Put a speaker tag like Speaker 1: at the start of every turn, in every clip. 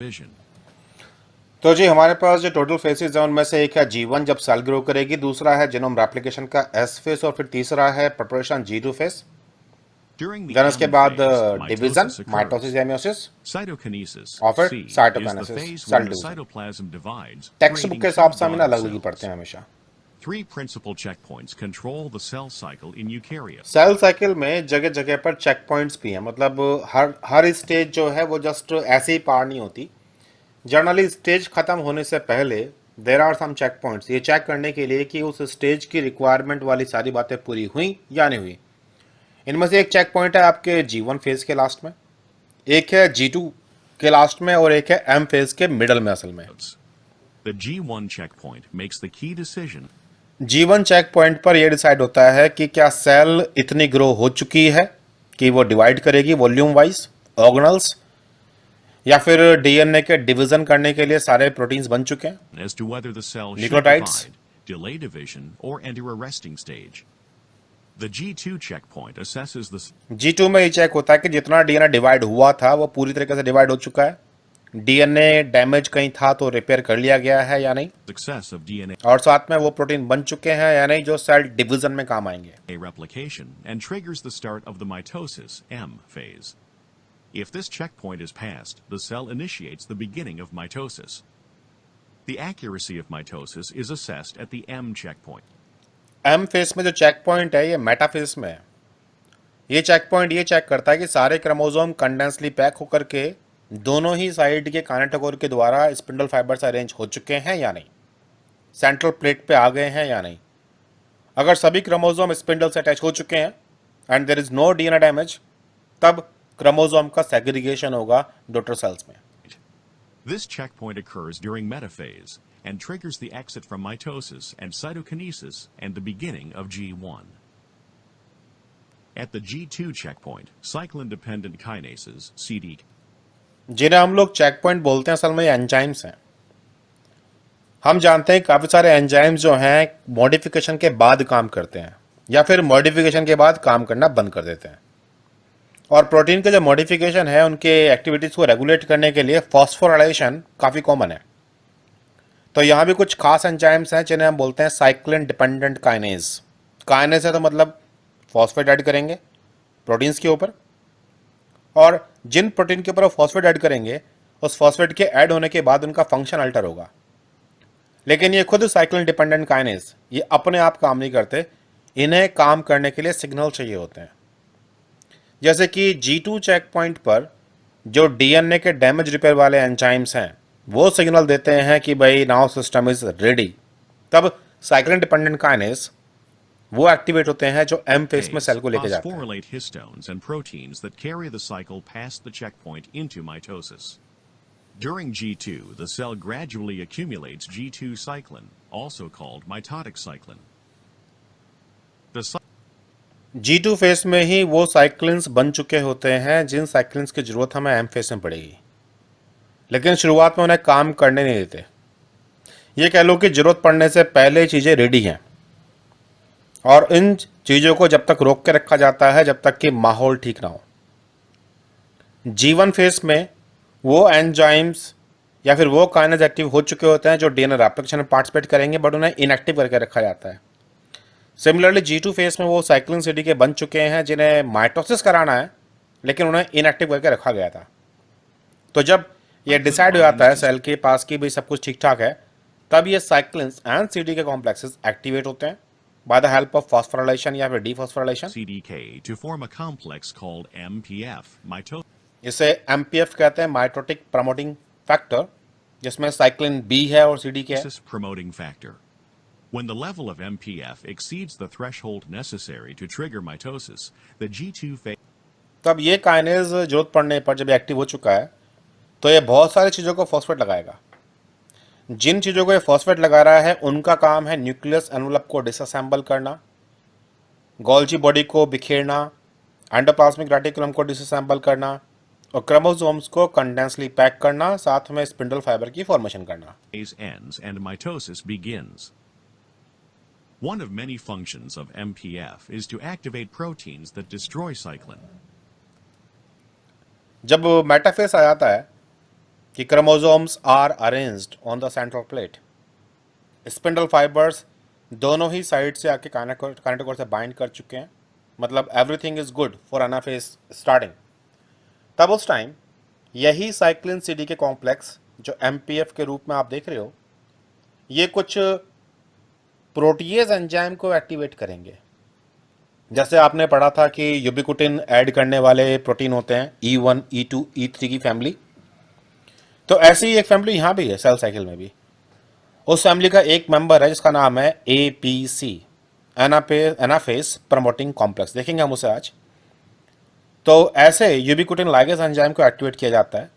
Speaker 1: vision.
Speaker 2: तो जी हमारे पास जो टोटल फेसेस है उनमें से एक है G1 जब सेल ग्रो करेगी, दूसरा है जीनोम रेप्लिकेशन का S फेस और फिर तीसरा है preparation G2 phase.
Speaker 1: During the
Speaker 2: देन उसके
Speaker 1: M
Speaker 2: बाद
Speaker 1: phase,
Speaker 2: division,
Speaker 1: mitosis
Speaker 2: mitosis
Speaker 1: occurs.
Speaker 2: या मियोसिस
Speaker 1: Cytokinesis,
Speaker 2: और फिर
Speaker 1: C, is the
Speaker 2: cytokinesis,
Speaker 1: phase
Speaker 2: cell
Speaker 1: when the
Speaker 2: division.
Speaker 1: cytoplasm divides,
Speaker 2: text book
Speaker 1: creating
Speaker 2: के
Speaker 1: two
Speaker 2: हिसाब से हम ना
Speaker 1: daughter
Speaker 2: अलग अलग ही पढ़ते
Speaker 1: cells.
Speaker 2: हैं हमेशा।
Speaker 1: Three principal checkpoints control the cell cycle in eukaryotes.
Speaker 2: Cell cycle में जगह जगह पर चेक पॉइंट्स भी हैं, मतलब हर स्टेज जो है वो जस्ट ऐसे ही पार नहीं होती। जनरली स्टेज खत्म होने से पहले there are some check points, ये चेक करने के लिए कि उस स्टेज की रिक्वायरमेंट वाली सारी बातें पूरी हुई या नहीं हुई। इनमें से एक चेक पॉइंट है आपके G1 फेज के लास्ट में, एक है G2 के लास्ट में और एक है M फेज के मिडल में। असल में
Speaker 1: The G1 checkpoint makes the key decision
Speaker 2: G1 check point पर यह डिसाइड होता है कि क्या सेल इतनी ग्रो हो चुकी है कि वो डिवाइड करेगी वॉल्यूम वाइज ऑर्गेनल्स, या फिर डीएनए के डिवीजन करने के लिए सारे प्रोटीन्स बन चुके हैं,
Speaker 1: as to whether the cell should
Speaker 2: nucleotides.
Speaker 1: divide, delay division, or enter a resting stage. The G2 checkpoint assesses the
Speaker 2: G2 में ये चेक होता है कि जितना डीएनए डिवाइड हुआ था वो पूरी तरीके से डिवाइड हो चुका है, डीएनए डैमेज कहीं था तो रिपेयर कर लिया गया है या नहीं,
Speaker 1: success of DNA
Speaker 2: और साथ में वो प्रोटीन बन चुके हैं या नहीं जो सेल डिवीजन में काम आएंगे।
Speaker 1: replication and triggers the start of the mitosis M phase. If this checkpoint is passed, the cell initiates the beginning of mitosis. The accuracy of mitosis is assessed at the M checkpoint.
Speaker 2: M phase में जो check point है ये metaphase में है। ये check point ये check करता है कि सारे क्रोमोसोम कंडेंसली पैक होकर के दोनों ही साइड के काइनेटोकोर के द्वारा स्पिंडल फाइबर्स अरेंज हो चुके हैं या नहीं, सेंट्रल प्लेट पे आ गए हैं या नहीं। अगर सभी क्रोमोसोम स्पिंडल से अटैच हो चुके हैं and there is no DNA damage, तब क्रोमोसोम का सेग्रीगेशन होगा डॉटर सेल्स में।
Speaker 1: This checkpoint occurs during metaphase and triggers the exit from mitosis and cytokinesis and the beginning of G1. At the G2 checkpoint, cyclin-dependent kinases, CD,
Speaker 2: जिन्हें हम लोग check point बोलते हैं असल में एंजाइम्स हैं। हम जानते हैं काफ़ी सारे एंजाइम्स जो हैं मॉडिफिकेशन के बाद काम करते हैं या फिर मॉडिफिकेशन के बाद काम करना बंद कर देते हैं, और प्रोटीन के जो मॉडिफिकेशन है उनके एक्टिविटीज़ को रेगुलेट करने के लिए फॉस्फोराइलेशन काफ़ी कॉमन है। तो यहाँ भी कुछ खास एंजाइम्स हैं जिन्हें हम बोलते हैं साइक्लिन डिपेंडेंट काइनेज। काइनेज है तो मतलब फॉस्फेट ऐड करेंगे प्रोटीन्स के ऊपर, और जिन प्रोटीन के ऊपर वो फॉस्फेट ऐड करेंगे उस फॉस्फेट के ऐड होने के बाद उनका फंक्शन अल्टर होगा। लेकिन ये खुद साइक्लिन डिपेंडेंट काइनेज ये अपने आप काम नहीं करते, इन्हें काम करने के लिए सिग्नल चाहिए होते हैं। जैसे कि G2 चेक पॉइंट पर जो डीएनए के डैमेज रिपेयर वाले एंजाइम्स हैं वो सिग्नल देते हैं कि भाई नाउ सिस्टम इज रेडी, तब साइक्लिन डिपेंडेंट काइनेज वो एक्टिवेट होते हैं जो एम फेस में सेल को लेके जाते हैं।
Speaker 1: phosphorylate histones and proteins that carry the cycle past the checkpoint into mitosis. During G2, the cell gradually accumulates G2 cyclin, also called mitotic cyclin. The
Speaker 2: G2 face में ही वो cyclins बन चुके होते हैं जिन साइक्लिन्स की जरूरत हमें एम फेस में पड़ेगी, लेकिन शुरुआत में उन्हें काम करने नहीं देते। ये कह लो कि जरूरत पड़ने से पहले चीज़ें रेडी हैं, और इन चीज़ों को जब तक रोक के रखा जाता है जब तक कि माहौल ठीक ना हो। G1 फेस में वो एंजाइम्स या फिर वो काइनेज एक्टिव हो चुके होते हैं जो डीएनए रेप्लिकेशन में पार्टिसिपेट करेंगे, बट उन्हें इनएक्टिव करके रखा जाता है। सिमिलरली G2 फेस में वो साइक्लिन सीडी के बन चुके हैं जिन्हें माइटोसिस कराना है लेकिन उन्हें इनएक्टिव करके रखा गया था। तो जब ये डिसाइड हो जाता है सेल के पास कि भाई सब कुछ ठीक ठाक है, तब ये साइक्लिन्स एंड सीडी के कॉम्प्लेक्सेस एक्टिवेट होते हैं bye the help of phosphorylation या फिर dephosphorylation.
Speaker 1: CDK to form a complex called MPF,
Speaker 2: इसे MPF कहते हैं, माइटोटिक प्रमोटिंग फैक्टर, जिसमें साइक्लिन बी है और सीडी के है।
Speaker 1: mitosis promoting factor. When the level of MPF exceeds the threshold necessary to trigger mitosis, the G2 phase
Speaker 2: तब ये काइनेज जरूरत पड़ने पर जब एक्टिव हो चुका है तो ये बहुत सारी चीज़ों को फॉस्फेट लगाएगा। जिन चीज़ों को ये फॉस्फेट लगा रहा है उनका काम है न्यूक्लियस एनवलप को डिसअसेंबल करना, गोल्जी बॉडी को बिखेरना, एंडोप्लाज्मिक रेटिकुलम को डिसअसेंबल करना और क्रोमोसोम्स को कंडेंसली पैक करना, साथ में स्पिंडल फाइबर की फॉर्मेशन करना।
Speaker 1: ends and mitosis begins. One of many functions of MPF is to activate proteins that destroy cyclin.
Speaker 2: जब मेटाफेस आ जाता है कि chromosomes are arranged on the central plate, spindle fibres दोनों ही साइड से आके काइनेटोकोर से बाइंड कर चुके हैं, मतलब everything is good for anaphase starting. तब उस टाइम यही साइक्लिन सीडीके कॉम्प्लेक्स जो एमपीएफ के रूप में आप देख रहे हो, ये कुछ प्रोटीएज एंजाइम को एक्टिवेट करेंगे। जैसे आपने पढ़ा था कि यूबिक्विटिन ऐड करने वाले प्रोटीन होते हैं E1, E2, E3 की फैमिली, तो ऐसी ही एक फैमिली यहाँ भी है सेल साइकिल में भी। उस फैमिली का एक मेंबर है जिसका नाम है APC, एनाफेज प्रमोटिंग कॉम्प्लेक्स, देखेंगे हम उसे आज। तो ऐसे यूबिक्विटिन लाइगेज एंजाइम को एक्टिवेट किया जाता है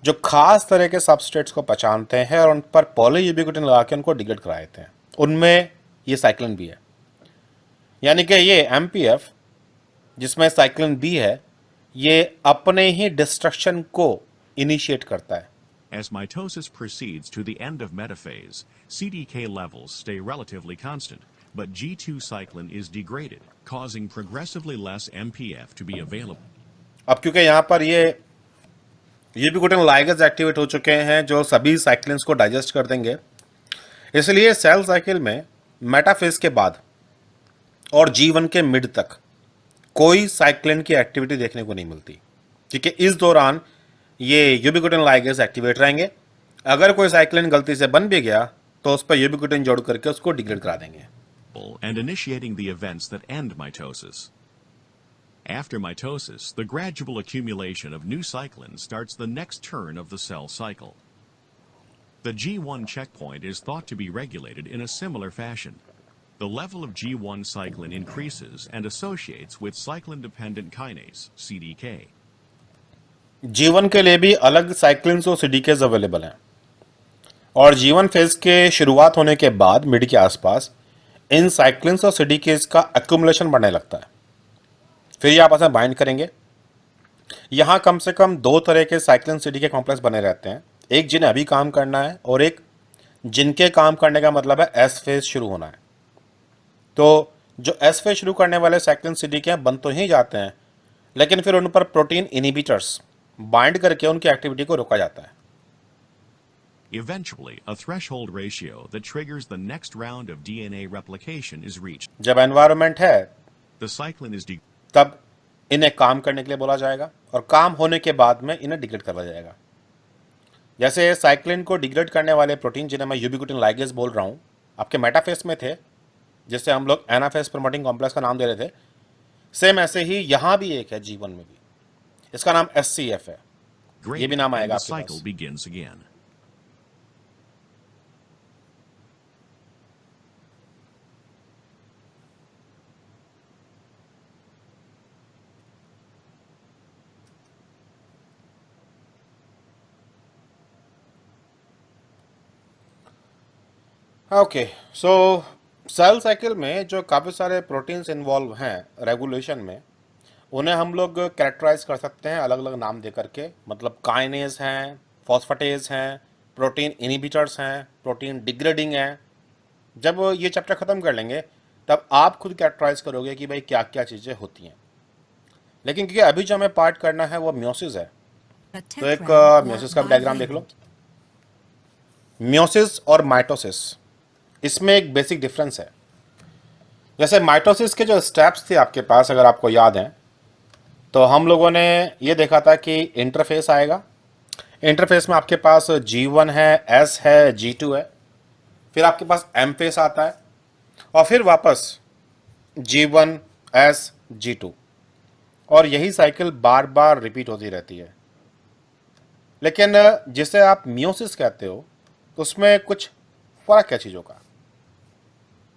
Speaker 2: जो खास तरह के सबस्ट्रेट्स को पहचानते हैं और उन पर पॉली यूबिक्विटिन लगा के उनको डिग्रेड करा देते हैं। उनमें ये साइक्लिन भी है, यानी कि ये एमपीएफ जिसमें साइक्लिन बी है, ये अपने ही डिस्ट्रक्शन को इनिशिएट करता है।
Speaker 1: As mitosis proceeds to the end of metaphase, CDK levels stay relatively constant, but G2 cyclin is degraded, causing progressively less MPF to be available.
Speaker 2: अब क्योंकि यहाँ पर ये यूबिक्विटिन लाइगेज एक्टिवेट हो चुके हैं जो सभी साइक्लिन्स को डाइजेस्ट कर देंगे, इसलिए सेल साइकिल में मेटाफेज के बाद और G1 के मिड तक कोई साइक्लिन की एक्टिविटी देखने को नहीं मिलती, क्योंकि इस दौरान ये यूबिक्विटिन लाइगेज एक्टिवेट रहेंगे। अगर कोई साइक्लिन गलती से बन भी गया तो उस पर यूबिक्विटिन जोड़ करके उसको डिग्रेड करा देंगे।
Speaker 1: And initiating the events that end mitosis. After mitosis, the gradual accumulation of new cyclin starts the next turn of the cell cycle. The G1 checkpoint is thought to be regulated in a similar fashion. The level of G1 cyclin increases and associates with cyclin-dependent kinase, CDK.
Speaker 2: G1 के लिए भी अलग cyclins और सीडीकेज available हैं, और G1 phase के शुरुआत होने के बाद मिड के आसपास इन साइक्लिन्स और सीडीकेज का एक्यूमुलेशन बढ़ने लगता है। फिर ये आपस में बाइंड करेंगे। यहाँ कम से कम दो तरह के साइक्लिन सीडीके कॉम्प्लेक्स बने रहते हैं, एक जिन्हें अभी काम करना है और एक जिनके काम करने का मतलब है एस फेज शुरू होना है। तो जो एस फेज शुरू करने वाले साइक्लिन सीडीके बन तो ही जाते हैं, लेकिन फिर उन पर प्रोटीन इनहिबिटर्स बाइंड करके उनकी एक्टिविटी को रोका जाता है।
Speaker 1: Eventually, a threshold ratio that triggers the next round of DNA replication is reached.
Speaker 2: जब एनवायरनमेंट है
Speaker 1: The cyclin is
Speaker 2: तब इन्हें काम करने के लिए बोला जाएगा, और काम होने के बाद में इन्हें डिग्रेड करवाया जाएगा। जैसे साइक्लिन को डिग्रेड करने वाले प्रोटीन जिन्हें मैं यूबिक्विटिन लाइगेज बोल रहा हूँ, आपके मेटाफेज में थे, जिससे हम लोग एनाफेज प्रमोटिंग कॉम्प्लेक्स का नाम दे रहे थे। सेम ऐसे ही यहाँ भी एक है G1 में भी, इसका नाम SCF है, ये भी नाम
Speaker 1: and
Speaker 2: आएगा
Speaker 1: the
Speaker 2: आपके
Speaker 1: cycle
Speaker 2: पास।
Speaker 1: begins again.
Speaker 2: ओके, सो सेल साइकिल में जो काफ़ी सारे प्रोटीन्स इन्वॉल्व हैं रेगुलेशन में, उन्हें हम लोग कैरेक्टराइज कर सकते हैं अलग अलग नाम दे करके, मतलब काइनेज हैं, फॉस्फेटेज हैं, प्रोटीन इनहिबिटर्स हैं, प्रोटीन डिग्रेडिंग हैं। जब ये चैप्टर ख़त्म कर लेंगे तब आप खुद कैरेक्टराइज करोगे कि भाई क्या क्या चीज़ें होती हैं। लेकिन क्योंकि अभी जो हमें पार्ट करना है वो म्योसिस है, तो एक म्योसिस का डायग्राम देख लो। म्योसिस और माइटोसिस, इसमें एक बेसिक डिफरेंस है। जैसे माइटोसिस के जो स्टेप्स थे आपके पास, अगर आपको याद हैं, तो हम लोगों ने ये देखा था कि इंटरफेस आएगा। इंटरफेस में आपके पास G1 है, S है, G2 है, फिर आपके पास M फेस आता है, और फिर वापस G1, S, G2, और यही साइकिल बार बार रिपीट होती रहती है। लेकिन जिसे आप मियोसिस कहते हो, उसमें कुछ फर्क है चीज़ों का।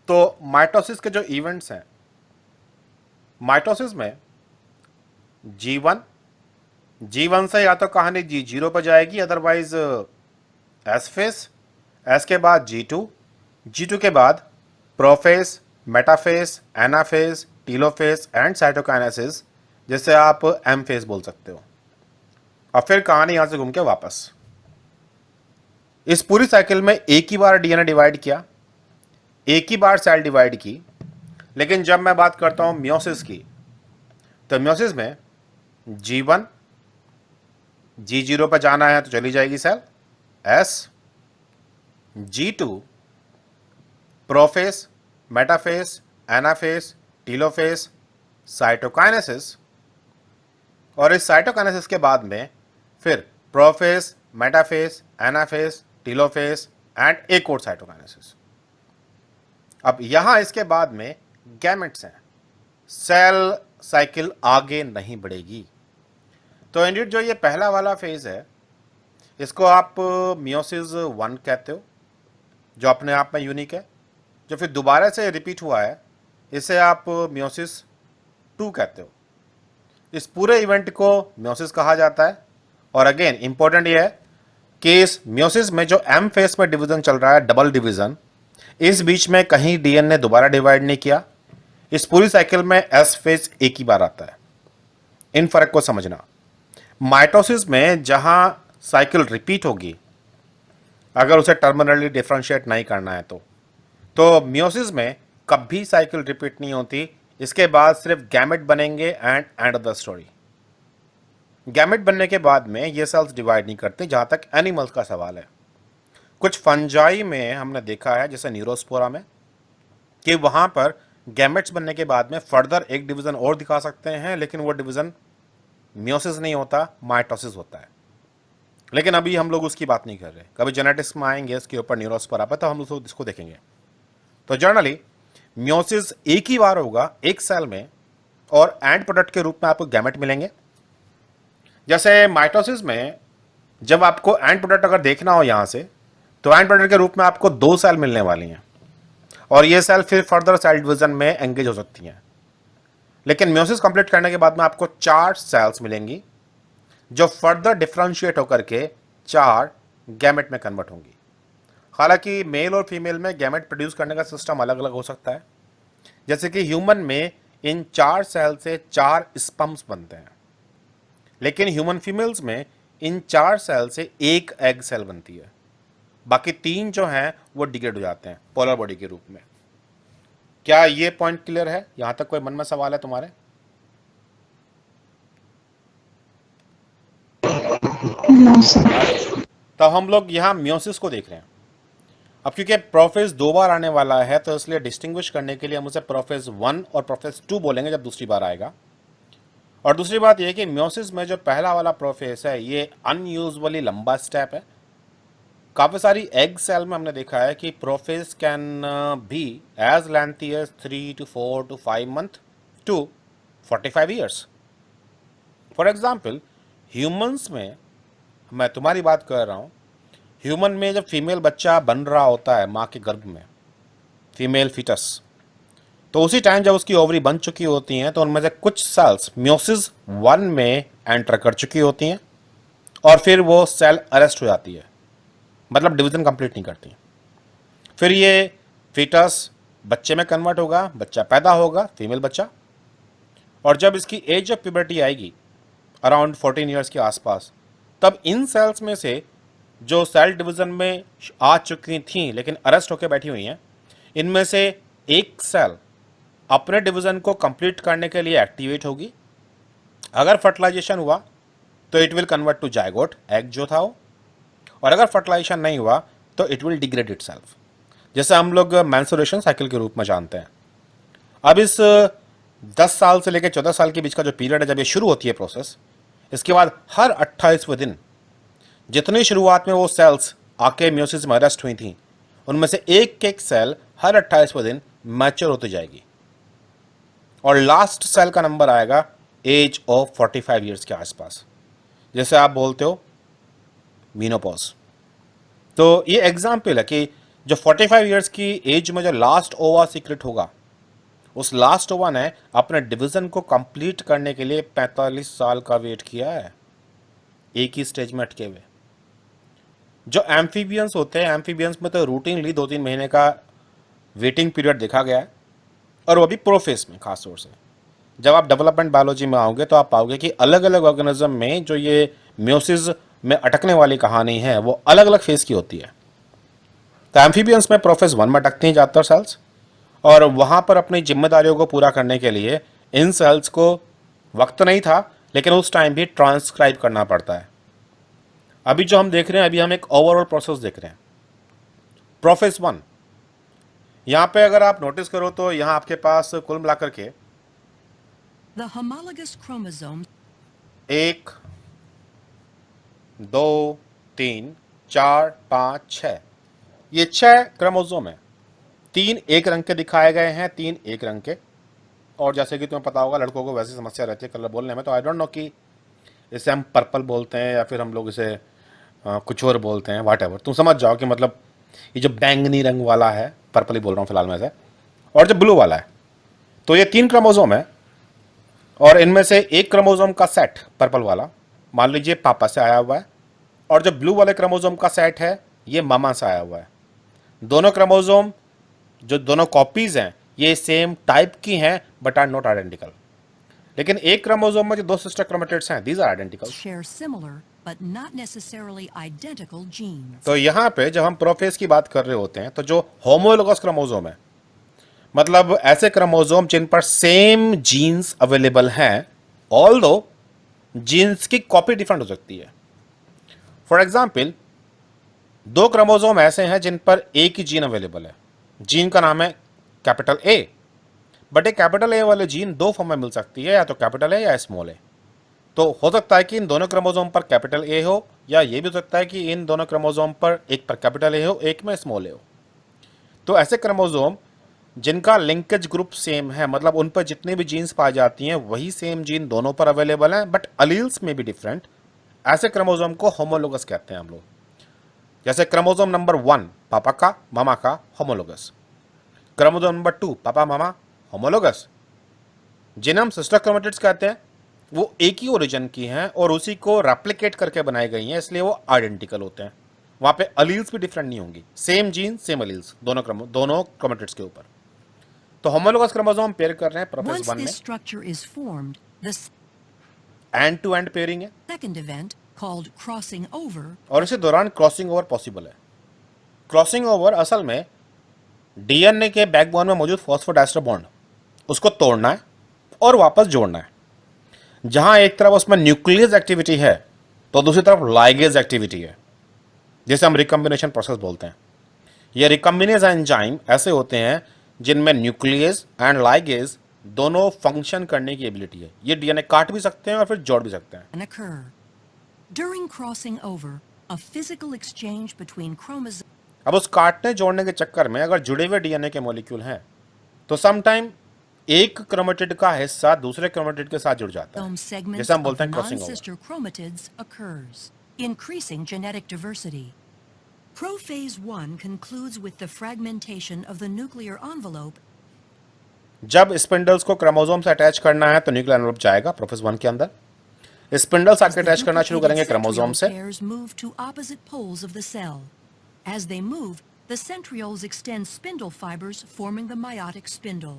Speaker 2: तो माइटोसिस के जो इवेंट्स हैं, माइटोसिस में G1 से या तो कहानी G0 पर जाएगी, अदरवाइज एस फेस, एस के बाद G2 के बाद prophase, metaphase, anaphase, telophase and cytokinesis, जिसे आप एम फेस बोल सकते हो। और फिर कहानी यहां से घूम के वापस। इस पूरी साइकिल में एक ही बार डीएनए डिवाइड किया, एक ही बार सेल डिवाइड की। लेकिन जब मैं बात करता हूं मियोसिस की, तो मियोसिस में G1, G0 पर जाना है तो चली जाएगी cell S, G2 prophase, metaphase, anaphase, telophase, cytokinesis, और इस साइटोकाइनेसिस के बाद में फिर prophase, metaphase, anaphase, telophase and एक और साइटोकाइनेसिस। अब यहां इसके बाद में गैमेट्स हैं, सेल साइकिल आगे नहीं बढ़ेगी। तो इंडिड जो ये पहला वाला फेज है इसको आप मियोसिस 1 कहते हो, जो अपने आप में यूनिक है। जो फिर दोबारा से रिपीट हुआ है इसे आप मियोसिस 2 कहते हो। इस पूरे इवेंट को मियोसिस कहा जाता है। और अगेन इंपॉर्टेंट ये है कि इस मियोसिस में जो एम फेज में डिवीजन चल रहा है, डबल डिवीजन, इस बीच में कहीं डीएनए दोबारा डिवाइड नहीं किया। इस पूरी साइकिल में एस फेज एक ही बार आता है। इन फर्क को समझना। माइटोसिस में जहां साइकिल रिपीट होगी, अगर उसे टर्मिनली डिफरेंशिएट नहीं करना है तो मियोसिस में कभी साइकिल रिपीट नहीं होती। इसके बाद सिर्फ गैमेट बनेंगे and end of the story. Gamete बनने के बाद में ये सेल्स डिवाइड नहीं करते, जहां तक एनिमल्स का सवाल है। कुछ फंजाई में हमने देखा है, जैसे न्यूरोस्पोरा में, कि वहां पर गैमेट्स बनने के बाद में फर्दर एक डिवीजन और दिखा सकते हैं, लेकिन वो डिवीजन मियोसिस नहीं होता, माइटोसिस होता है। लेकिन अभी हम लोग उसकी बात नहीं कर रहे। कभी जेनेटिक्स में आएंगे इसके ऊपर, न्यूरोस्पोरा पर, तो हम लोग इसको देखेंगे। तो जनरली मियोसिस एक ही बार होगा एक सेल में, और एंड प्रोडक्ट के रूप में आपको गैमेट मिलेंगे। जैसे माइटोसिस में जब आपको एंड प्रोडक्ट अगर देखना हो यहां से, तो एंड प्रोडक्ट के रूप में आपको 2 सेल मिलने वाली हैं, और ये सेल फिर फर्दर सेल डिवीजन में एंगेज हो सकती हैं। लेकिन मियोसिस कंप्लीट करने के बाद में आपको 4 सेल्स मिलेंगी, जो फर्दर डिफरेंशिएट होकर के 4 गैमेट में कन्वर्ट होंगी। हालांकि मेल और फीमेल में गैमेट प्रोड्यूस करने का सिस्टम अलग अलग हो सकता है। जैसे कि ह्यूमन में इन 4 सेल से 4 स्पर्म्स बनते हैं, लेकिन ह्यूमन फीमेल्स में इन 4 सेल से एक एग सेल बनती है। बाकी 3 जो हैं वो डिग्रेड हो जाते हैं पोलर बॉडी के रूप में। क्या ये पॉइंट क्लियर है? यहां तक कोई मन में सवाल है तुम्हारे? तो हम लोग यहां मियोसिस को देख रहे हैं। अब क्योंकि प्रोफेज 2 बार आने वाला है, तो इसलिए डिस्टिंग्विश करने के लिए हम उसे प्रोफेज 1 और प्रोफेज 2 बोलेंगे जब दूसरी बार आएगा। और दूसरी बात यह कि मियोसिस में जो पहला वाला प्रोफेज है ये अनयूजुअली लंबा स्टेप है। काफ़ी सारी एग सेल में हमने देखा है कि prophase can be as lengthy as 3 to 4 to 5 month to 45 years। For example humans में, मैं तुम्हारी बात कर रहा हूँ, ह्यूमन में जब फीमेल बच्चा बन रहा होता है माँ के गर्भ में, फीमेल फीटस, तो उसी टाइम जब उसकी ओवरी बन चुकी होती हैं, तो उनमें से कुछ सेल्स मियोसिस 1 में एंटर कर चुकी होती हैं, और फिर वो सेल अरेस्ट हो जाती है, मतलब डिवीजन कंप्लीट नहीं करती। फिर ये फीटस बच्चे में कन्वर्ट होगा, बच्चा पैदा होगा, फीमेल बच्चा, और जब इसकी एज ऑफ प्यूबर्टी आएगी अराउंड 14 ईयर्स के आसपास, तब इन सेल्स में से जो सेल डिवीजन में आ चुकी थी लेकिन अरेस्ट होकर बैठी हुई हैं, इनमें से एक सेल अपने डिवीजन को कंप्लीट करने के लिए एक्टिवेट होगी। अगर फर्टिलाइजेशन हुआ तो it will convert to zygote, egg जो था वो, और अगर फर्टिलाइजेशन नहीं हुआ तो इट विल डिग्रेड इटसेल्फ, जैसे हम लोग मेंस्ट्रुएशन साइकिल के रूप में जानते हैं। अब इस 10 साल से लेकर 14 साल के बीच का जो पीरियड है, जब ये शुरू होती है प्रोसेस, इसके बाद हर 28वें दिन जितनी शुरुआत में वो सेल्स आके मियोसिस में अरेस्ट हुई थी, उनमें से एक एक सेल हर 28वें दिन मैच्योर होती जाएगी, और लास्ट सेल का नंबर आएगा एज ऑफ 45 ईयर्स के आसपास, जैसे आप बोलते हो मीनोपॉज। तो ये एग्जाम्पल है कि जो 45 ईयर्स की एज में जो लास्ट ओवा सीक्रेट होगा, उस लास्ट ओवा ने अपने डिवीजन को कंप्लीट करने के लिए 45 साल का वेट किया है, एक ही स्टेज में अटके हुए। जो एम्फीबियंस होते हैं, एम्फीबियंस में तो रूटीनली 2-3 महीने का वेटिंग पीरियड देखा गया है, और वो भी प्रोफेस में खास तौर से। जब आप डेवलपमेंट बायोलॉजी में आओगे तो आप पाओगे कि अलग अलग ऑर्गेनिज्म में जो ये मियोसिस में अटकने वाली कहानी है वो अलग अलग फेज की होती है। तो एम्फीबियंस में प्रोफेज 1 में अटकती हैं ज़्यादातर सेल्स, और वहाँ पर अपनी जिम्मेदारियों को पूरा करने के लिए इन सेल्स को वक्त नहीं था, लेकिन उस टाइम भी ट्रांसक्राइब करना पड़ता है। अभी जो हम देख रहे हैं, अभी हम एक ओवरऑल प्रोसेस देख रहे हैं। प्रोफेस 1, यहां पे अगर आप नोटिस करो तो यहां आपके पास कुल मिलाकर के
Speaker 3: The homologous chromosome
Speaker 2: 1 2 3 4 5 6, ये 6 क्रोमोसोम है। 3 एक रंग के दिखाए गए हैं, 3 एक रंग के। और जैसे कि तुम्हें पता होगा, लड़कों को वैसी समस्या रहती है कलर बोलने में, तो आई डोंट नो कि इसे हम पर्पल बोलते हैं या फिर हम लोग इसे कुछ और बोलते हैं, वाट एवर। तुम समझ जाओ कि मतलब ये जो बैंगनी रंग वाला है, पर्पल ही बोल रहा हूँ फिलहाल मैं से, और जो ब्लू वाला है, तो ये 3 क्रोमोसोम है। और इनमें से एक क्रोमोसोम का सेट पर्पल वाला मान लीजिए पापा से आया हुआ है, और जो ब्लू वाले क्रोमोसोम का सेट है ये मामा से आया हुआ है। दोनों क्रोमोसोम जो दोनों कॉपीज हैं ये सेम टाइप की हैं बट आर नॉट आइडेंटिकल। लेकिन एक क्रोमोसोम में जो 2 सिस्टर क्रोमेटिड्स हैं, these are identical.
Speaker 3: share similar but not necessarily identical genes.
Speaker 2: तो यहाँ पे जब हम प्रोफेस की बात कर रहे होते हैं, तो जो होमोलोगस क्रोमोसोम है, मतलब ऐसे क्रोमोसोम जिन पर सेम जीन्स अवेलेबल हैं, ऑल्दो जीन्स की कॉपी डिफरेंट हो सकती है। फॉर एग्जाम्पल, 2 क्रोमोसोम ऐसे हैं जिन पर एक ही जीन अवेलेबल है, जीन का नाम है कैपिटल ए, बट एक कैपिटल ए वाले जीन 2 फॉर्म में मिल सकती है, या तो कैपिटल ए या स्मॉल ए। तो हो सकता है कि इन दोनों क्रोमोसोम पर कैपिटल ए हो, या ये भी हो सकता है कि इन दोनों क्रोमोसोम पर एक पर कैपिटल ए हो, एक में स्मॉल ए हो। तो ऐसे क्रोमोसोम जिनका लिंकेज ग्रुप सेम है, मतलब उन पर जितनी भी जीन्स पाई जाती हैं वही सेम जीन दोनों पर अवेलेबल हैं, बट अलील्स में भी डिफरेंट, ऐसे क्रोमोसोम को होमोलोगस कहते हैं हम लोग। जैसे क्रोमोसोम नंबर 1 पापा का मामा का होमोलोगस, क्रोमोसोम नंबर 2 पापा मामा होमोलोगस। जिन्हें हम सिस्टर क्रोमेटिड्स कहते हैं वो एक ही ओरिजिन की हैं और उसी को रेप्लिकेट करके बनाई गई हैं, इसलिए वो आइडेंटिकल होते हैं। वहां पे अलील्स भी डिफरेंट नहीं होंगी, सेम जीन सेम अलील्स दोनों क्रोमेटिड्स के ऊपर। तो होमोलोगस क्रोमोसोम पेयर कर रहे हैं प्रोफेस
Speaker 3: Once
Speaker 2: 1 में,
Speaker 3: this structure is formed, the
Speaker 2: end to end pairing है,
Speaker 3: second event, called crossing over,
Speaker 2: और इसी दौरान क्रॉसिंग ओवर पॉसिबल है। क्रॉसिंग ओवर असल में डीएनए के बैकबोन में मौजूद फॉस्फोडाइस्टर बॉन्ड उसको तोड़ना है और वापस जोड़ना है। जहां एक तरफ उसमें न्यूक्लियस एक्टिविटी है तो दूसरी तरफ लाइगेज एक्टिविटी है, जिसे हम रिकम्बिनेशन प्रोसेस बोलते हैं। ये रिकम्बिनेज एंजाइम ऐसे होते हैं जिनमें न्यूक्लियस एंड लाइगेज दोनों फंक्शन करने की एबिलिटी है। ये डीएनए काट भी सकते हैं और फिर जोड़ भी सकते हैं।
Speaker 3: can occur. During crossing over, a physical exchange between chromosomes
Speaker 2: अब उस काटने जोड़ने के चक्कर में अगर जुड़े हुए डीएनए के मॉलिक्यूल हैं तो समटाइम एक क्रोमेटिड का हिस्सा दूसरे क्रोमेटिड के साथ जुड़ जाता है,
Speaker 3: segments
Speaker 2: जैसे हम
Speaker 3: of
Speaker 2: बोलते हैं crossing over.
Speaker 3: non-sister chromatids occurs, increasing genetic diversity. Prophase 1 concludes with the fragmentation of the nuclear envelope
Speaker 2: जब स्पिंडल्स को क्रोमोसोम से अटैच करना है तो न्यूक्लियर एनवेलप जाएगा प्रोफेस 1 के अंदर। स्पिंडल्स
Speaker 3: as
Speaker 2: आके
Speaker 3: the
Speaker 2: अटैच करना शुरू करेंगे
Speaker 3: duplicated
Speaker 2: क्रोमोसोम
Speaker 3: centriole
Speaker 2: से।
Speaker 3: pairs move to opposite poles of the cell. As they move, the centrioles extend spindle fibers, forming the meiotic spindle.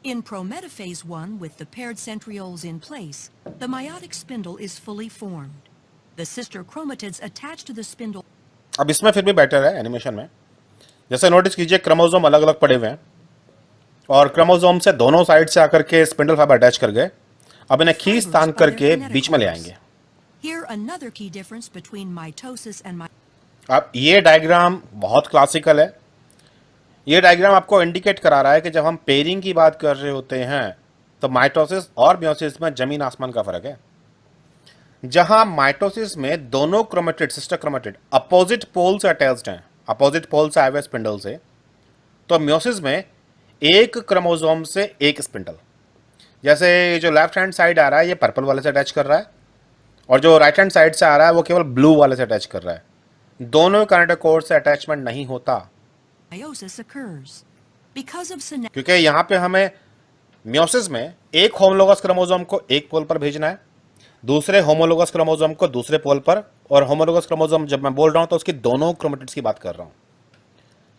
Speaker 3: In prometaphase 1, with the paired centrioles in place, the meiotic spindle is fully formed. The sister chromatids attach to the spindle
Speaker 2: अब इसमें फिर भी better है animation में, जैसे notice कीजिए chromosome अलग अलग पड़े हुए हैं और क्रोमोसोम से दोनों साइड से आकर के स्पिंडल फाइबर अटैच कर गए। अब इन्हें खींच
Speaker 3: fibers
Speaker 2: तान
Speaker 3: by their
Speaker 2: करके
Speaker 3: kinetic
Speaker 2: बीच में ले
Speaker 3: force.
Speaker 2: आएंगे।
Speaker 3: Here, another key difference between mitosis and
Speaker 2: अब ये डायग्राम बहुत क्लासिकल है। ये डायग्राम आपको इंडिकेट करा रहा है कि जब हम पेयरिंग की बात कर रहे होते हैं तो माइटोसिस और मियोसिस में जमीन आसमान का फर्क है। जहां माइटोसिस में दोनों chromatid sister chromatid opposite pole से अटैच्ड हैं, अपोजिट पोल से आए हुए स्पिंडल से, तो मियोसिस में एक क्रोमोसोम से एक स्पिंडल। जैसे जो लेफ्ट हैंड साइड आ रहा है ये पर्पल वाले से अटैच कर रहा है और जो राइट हैंड साइड से आ रहा है वो केवल ब्लू वाले से अटैच कर रहा है। दोनों काइनेटोकोर से अटैचमेंट नहीं होता
Speaker 3: meiosis occurs. Because of synaptic
Speaker 2: क्योंकि यहाँ पे हमें मियोसिस में एक होमोलोगस क्रोमोसोम को एक पोल पर भेजना है, दूसरे होमोलोगस क्रोमोसोम को दूसरे पोल पर, और होमोलोगस क्रोमोसोम जब मैं बोल रहा हूँ तो उसकी दोनों क्रोमेटिड्स की बात कर रहा हूँ।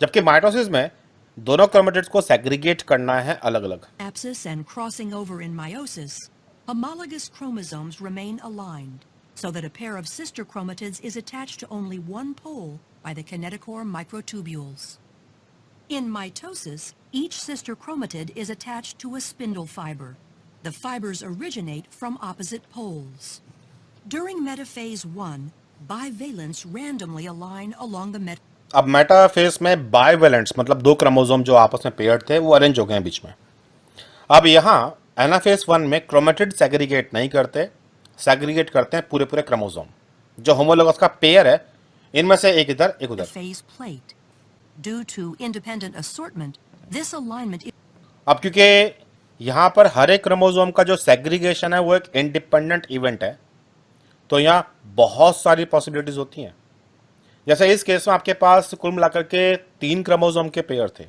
Speaker 2: जबकि माइटोसिस में दोनों क्रोमेटिड्स को सेग्रीगेट करना है अलग अलग।
Speaker 3: synapsis and crossing over in meiosis, homologous chromosomes remain aligned, so that a pair of sister chromatids is attached to only one pole by the kinetochore microtubules. In mitosis, each sister chromatid is attached to a spindle fiber. The fibers originate from opposite poles. During metaphase 1, bivalents randomly align along the
Speaker 2: अब metaphase में बाइवेलेंट्स मतलब दो chromosome जो आपस में paired थे वो arrange हो गए हैं बीच में। अब यहाँ एनाफेज 1 में क्रोमेटिड सेग्रीगेट नहीं करते, सेग्रीगेट करते हैं पूरे पूरे क्रोमोसोम। जो होमोलोगस का पेयर है इनमें से एक इधर एक उधर।
Speaker 3: metaphase plate. Due to independent assortment, this alignment is
Speaker 2: अब क्योंकि यहाँ पर हर एक क्रोमोसोम का जो सेग्रीगेशन है वो एक इंडिपेंडेंट इवेंट है, तो यहाँ बहुत सारी पॉसिबिलिटीज होती हैं। जैसे इस केस में आपके पास कुल मिलाकर के 3 क्रोमोसोम के पेयर थे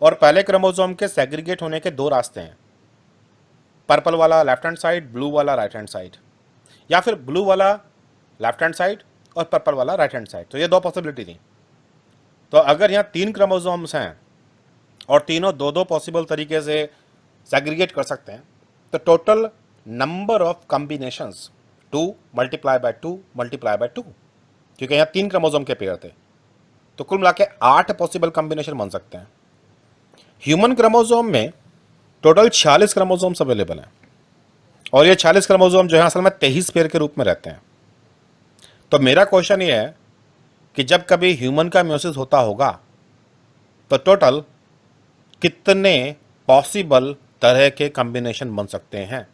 Speaker 2: और पहले क्रोमोसोम के सेग्रीगेट होने के 2 रास्ते हैं, पर्पल वाला लेफ्ट हैंड साइड, ब्लू वाला राइट हैंड साइड, या फिर ब्लू वाला लेफ्ट हैंड साइड और पर्पल वाला राइट हैंड साइड। तो ये 2 पॉसिबिलिटी थी। तो अगर यहाँ 3 क्रोमोसोम्स हैं और तीनों 2-2 पॉसिबल तरीके से सेग्रीगेट कर सकते हैं, तो total number of combinations 2 multiply by 2 multiply by 2, क्योंकि यहाँ 3 क्रोमोसोम के पेयर थे, तो कुल मिला के 8 पॉसिबल कॉम्बिनेशन बन सकते हैं। ह्यूमन क्रोमोसोम में टोटल 46 क्रोमोसोम्स अवेलेबल हैं और ये 46 क्रोमोसोम जो है असल में 23 पेयर के रूप में रहते हैं। तो मेरा क्वेश्चन ये है कि जब कभी ह्यूमन का म्यूसिस होता होगा तो टोटल कितने पॉसिबल तरह के कॉम्बिनेशन बन सकते हैं।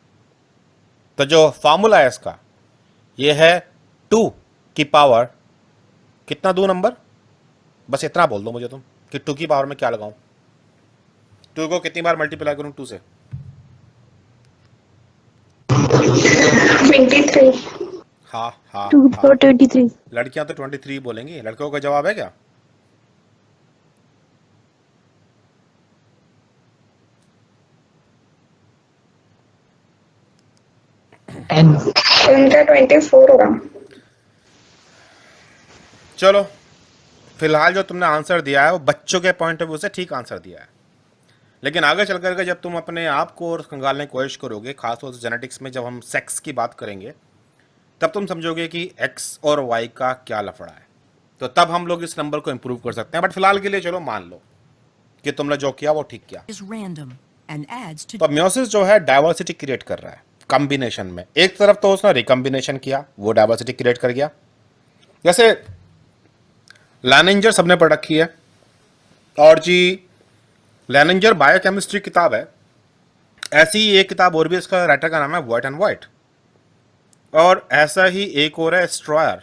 Speaker 2: तो जो फार्मूला है इसका ये है 2 की पावर कितना दो नंबर, बस इतना बोल दो मुझे तुम कि 2 की पावर में क्या लगाऊं, 2 को कितनी बार मल्टीप्लाई करूं 2 से।
Speaker 4: 23।
Speaker 2: हाँ हाँ
Speaker 4: 2
Speaker 2: हाँ।
Speaker 4: for 23।
Speaker 2: लड़कियां तो 23 बोलेंगी, लड़कों का जवाब है क्या?
Speaker 4: उनका 24 होगा।
Speaker 2: चलो फिलहाल जो तुमने आंसर दिया है वो बच्चों के पॉइंट ऑफ व्यू से ठीक आंसर दिया है, लेकिन आगे चल करके जब तुम अपने आप को और खंगालने की कोशिश करोगे, खासतौर से जेनेटिक्स में जब हम सेक्स की बात करेंगे, तब तुम समझोगे कि एक्स और वाई का क्या लफड़ा है। तो तब हम लोग इस नंबर को इंप्रूव कर सकते हैं। बट फिलहाल के लिए चलो मान लो कि तुमने जो किया वो ठीक किया।
Speaker 3: is random and adds to
Speaker 2: तो म्योसिस जो है डाइवर्सिटी क्रिएट कर रहा है कॉम्बिनेशन में। एक तरफ तो उसने रिकॉम्बिनेशन किया, वो डाइवर्सिटी क्रिएट कर गया। जैसे लैनिंजर सबने पढ़ रखी है, और जी लैनिंजर बायोकेमिस्ट्री किताब है। ऐसी ही एक किताब और भी, इसका राइटर का नाम है व्हाइट एंड व्हाइट, और ऐसा ही एक और है स्ट्रॉयर,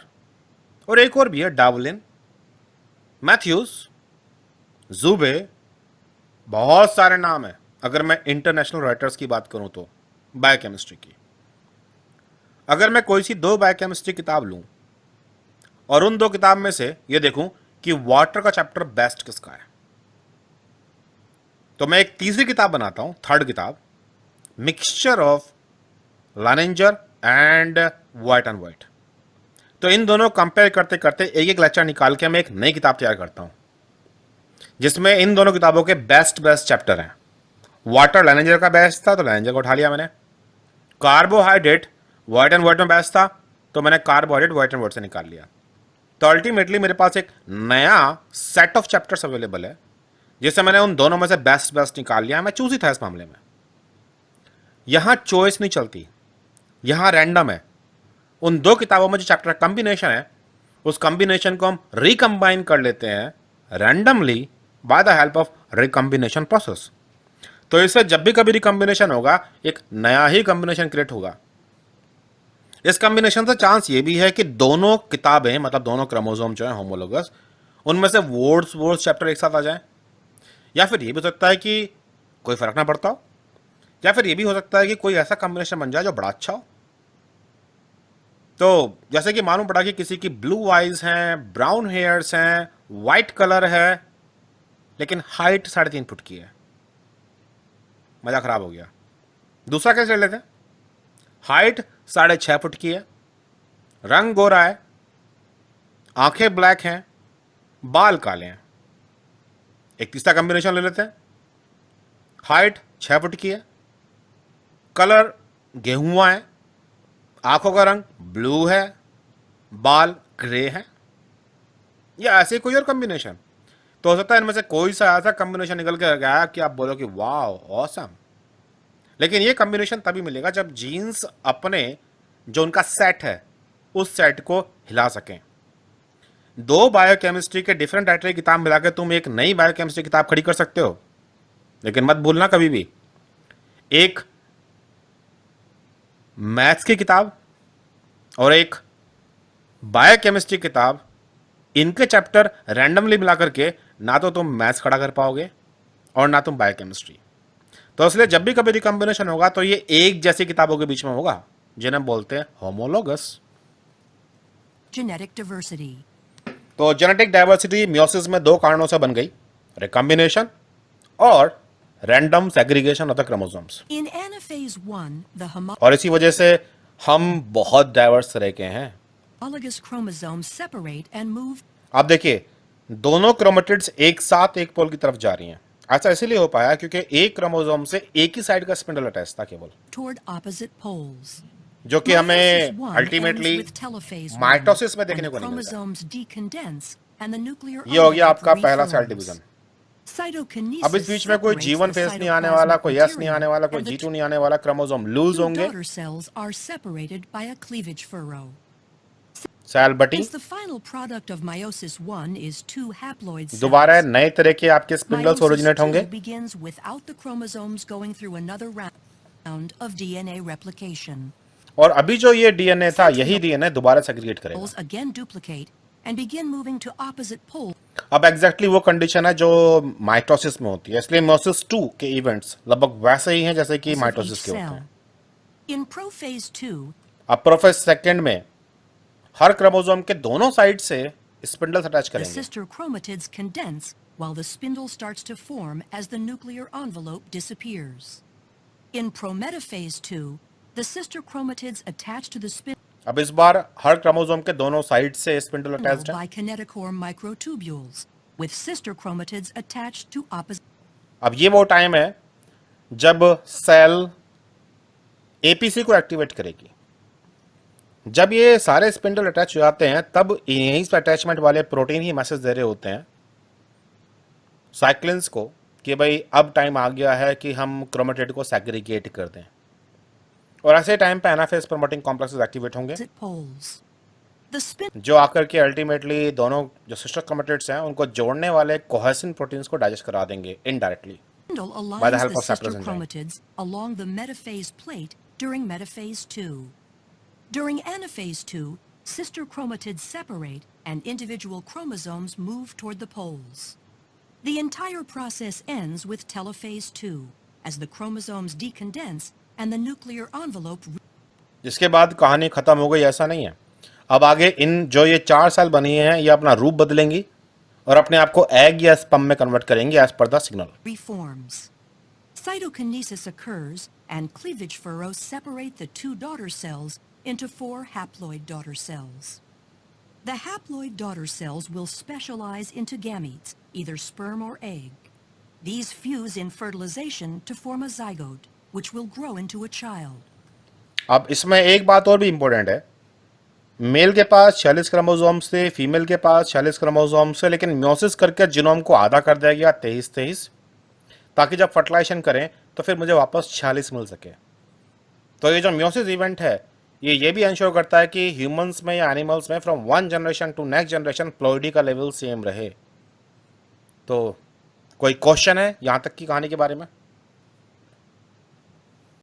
Speaker 2: और एक और भी है डावलिन, मैथ्यूज, जूबे, बहुत सारे नाम है अगर मैं इंटरनेशनल राइटर्स की बात करूं तो बायोकेमिस्ट्री की। अगर मैं कोई सी 2 बायोकेमिस्ट्री किताब लूं और उन 2 किताब में से ये देखूं कि वाटर का चैप्टर बेस्ट किसका है, तो मैं एक तीसरी किताब बनाता हूं, थर्ड किताब, mixture of Lehninger and White and White. तो इन दोनों कंपेयर करते करते एक एक लेक्चर निकाल के मैं एक नई किताब तैयार करता हूं जिसमें इन दोनों किताबों के बेस्ट चैप्टर हैं। वाटर लैनिंजर का बेस्ट था तो लैनिंजर को उठा लिया मैंने, कार्बोहाइड्रेट व्हाइट एंड व्हाइट में बेस्ट था तो मैंने कार्बोहाइड्रेट व्हाइट एंड व्हाइट से निकाल लिया। तो अल्टीमेटली मेरे पास एक नया सेट ऑफ चैप्टर्स अवेलेबल है जिससे मैंने उन दोनों में से बेस्ट निकाल लिया। मैं चूज ही था इस मामले में। यहां चॉइस नहीं चलती, यहां रैंडम है। उन 2 किताबों में जो चैप्टर कॉम्बिनेशन है उस कॉम्बिनेशन को हम रिकंबाइन कर लेते हैं randomly by the help of recombination process. तो इससे जब भी कभी रिकंबिनेशन होगा एक नया ही कॉम्बिनेशन क्रिएट होगा। इस कॉम्बिनेशन से चांस ये भी है कि दोनों किताबें मतलब दोनों क्रोमोसोम जो है होमोलोगस, उनमें से वोर्ड्स चैप्टर एक साथ आ जाए, या फिर ये भी हो सकता है कि कोई फर्क ना पड़ता हो, या फिर ये भी हो सकता है कि कोई ऐसा कॉम्बिनेशन बन जाए जो बड़ा अच्छा हो। तो जैसे कि मालूम पड़ा कि किसी की ब्लू आइज हैं, ब्राउन हेयर्स हैं, वाइट कलर है, लेकिन हाइट 3.5 फुट की है। मजा खराब हो गया। दूसरा कैसे ले लेते हैं, हाइट 6.5 फुट की है, रंग गोरा है, आंखें ब्लैक हैं, बाल काले हैं। एक तीसरा कॉम्बिनेशन ले लेते हैं, हाइट 6 फुट की है, कलर गेहुआ है, आंखों का रंग ब्लू है, बाल ग्रे है, या ऐसे कोई और कॉम्बिनेशन। तो हो सकता है इनमें से कोई सा ऐसा कॉम्बिनेशन निकल के गया कि आप बोलो कि वाह ऑसम। लेकिन ये कॉम्बिनेशन तभी मिलेगा जब जीन्स अपने जो उनका सेट है उस सेट को हिला सकें। दो बायोकेमिस्ट्री के डिफरेंट राइटर की किताब मिलाकर तुम एक नई बायोकेमिस्ट्री किताब खड़ी कर सकते हो, लेकिन मत भूलना कभी भी, एक मैथ्स की किताब और एक बायोकेमिस्ट्री किताब, इनके चैप्टर रैंडमली मिलाकर के ना तो तुम मैथ्स खड़ा कर पाओगे और ना तुम बायोकेमिस्ट्री। तो इसलिए जब भी कभी रिकॉम्बिनेशन होगा तो ये एक जैसी किताबों के बीच में होगा, जिन्हें बोलते हैं होमोलोगस।
Speaker 3: Genetic diversity.
Speaker 2: तो जेनेटिक डाइवर्सिटी मियोसिस में दो कारणों से बन गई, रिकॉम्बिनेशन और random segregation of the chromosomes.
Speaker 3: In anaphase 1, the
Speaker 2: और इसी वजह से हम बहुत डाइवर्स तरह के हैं।
Speaker 3: homologous chromosomes separate and move
Speaker 2: आप देखिए, दोनों क्रोमेटिड्स एक साथ एक पोल की तरफ जा रही हैं। ऐसा इसलिए हो पाया क्योंकि एक क्रोमोसोम से एक ही साइड का स्पिंडल अटैच था केवल,
Speaker 3: toward opposite poles.
Speaker 2: जो कि
Speaker 3: Meiosis
Speaker 2: हमें
Speaker 3: one
Speaker 2: ultimately
Speaker 3: ends with telophase
Speaker 2: mitosis में
Speaker 3: one,
Speaker 2: देखने
Speaker 3: and
Speaker 2: को
Speaker 3: the
Speaker 2: नहीं मिलता।
Speaker 3: chromosomes decondense and the nuclear
Speaker 2: ये हो गया
Speaker 3: envelope
Speaker 2: आपका पहला सेल
Speaker 3: reforms.
Speaker 2: डिवीजन।
Speaker 3: Cytokinesis
Speaker 2: अब इस बीच में कोई
Speaker 3: separates
Speaker 2: G1
Speaker 3: the
Speaker 2: फेस नहीं आने वाला, कोई S नहीं
Speaker 3: cytoplasmic
Speaker 2: आने वाला, कोई
Speaker 3: material, and the
Speaker 2: G2 नहीं आने वाला, क्रोमोसोम लूज
Speaker 3: two
Speaker 2: होंगे,
Speaker 3: daughter cells are separated by a cleavage furrow.
Speaker 2: Cell बटी।
Speaker 3: Since the final product of meiosis 1 is two haploid cells,
Speaker 2: दोबारा नए तरह के आपके स्पिंडल्स
Speaker 3: meiosis
Speaker 2: ओरिजिनेट
Speaker 3: 2
Speaker 2: होंगे,
Speaker 3: begins without the chromosomes going through another round of DNA replication.
Speaker 2: और अभी जो ये डीएनए था, यही डीएनए दोबारा सेग्रीगेट करेगा।
Speaker 3: Poles again duplicate and begin moving to opposite poles
Speaker 2: अब एग्जैक्टली वो कंडीशन है जो माइटोसिस में होती है, इसलिए मियोसिस 2 के इवेंट्स लगभग वैसे ही हैं जैसे कि
Speaker 3: of each
Speaker 2: माइटोसिस के होते
Speaker 3: cell.
Speaker 2: हैं।
Speaker 3: In prophase 2,
Speaker 2: अब प्रोफेस सेकंड में हर क्रोमोसोम के दोनों साइड से स्पिंडल्स अटैच
Speaker 3: the
Speaker 2: करेंगे।
Speaker 3: sister chromatids condense while the spindle starts to form as the nuclear envelope disappears. In prometaphase 2, the sister chromatids attach to the spindle
Speaker 2: अब इस बार हर chromosome के दोनों side से स्पिंडल अटैच्ड है।
Speaker 3: by kinetochore microtubules, with sister chromatids attached to opposite
Speaker 2: अब ये वो time है जब सेल एपीसी को एक्टिवेट करेगी। जब ये सारे स्पिंडल अटैच हो जाते हैं, तब यहीं पे अटैचमेंट वाले प्रोटीन ही मैसेज दे रहे होते हैं साइक्लिन्स को कि भाई अब टाइम आ गया है कि हम क्रोमेटिड को सेग्रीगेट कर दें। और ऐसे टाइम पे एनाफेज प्रमोटिंग कॉम्प्लेक्सेस एक्टिवेट होंगे,
Speaker 3: poles. The spindle
Speaker 2: जो आकर के अल्टीमेटली दोनों जो सिस्टर क्रोमेटिड्स हैं उनको जोड़ने वाले कोहेसिन प्रोटीन्स को डाइजेस्ट करा देंगे indirectly.
Speaker 3: aligns
Speaker 2: the help
Speaker 3: the
Speaker 2: of
Speaker 3: sister
Speaker 2: saprophyte enzyme.
Speaker 3: chromatids along the metaphase plate during metaphase 2. During anaphase 2, sister chromatids separate and individual chromosomes move toward the poles. The entire process ends with telophase 2, as the chromosomes decondense and the nuclear envelope
Speaker 2: जिसके बाद कहानी खत्म हो गई, ऐसा नहीं है। अब आगे इन जो ये 4 सेल बनी हैं, ये अपना रूप बदलेंगी और अपने आप को एग या स्पर्म में कन्वर्ट करेंगी as per the signal.
Speaker 3: reforms. Cytokinesis occurs and cleavage furrows separate the two daughter cells into 4 haploid daughter cells. The haploid daughter cells will specialize into gametes, either sperm or egg. These fuse in fertilization to form a zygote, which will grow into a child.
Speaker 2: अब इसमें एक बात और भी important है, mail के पास 46 chromosome से, female के पास 46 क्रोमोसोम से, लेकिन म्योसिस करके जिनोम को आधा कर दिया गया 23-23, ताकि जब फर्टिलाइजेशन करें तो फिर मुझे वापस 46 मिल सके। तो ये जो म्योसिस इवेंट है, ये भी इंश्योर करता है कि ह्यूमंस में या एनिमल्स में from one generation to next generation ploidy का लेवल सेम रहे। तो कोई क्वेश्चन है यहाँ तक की कहानी के बारे में?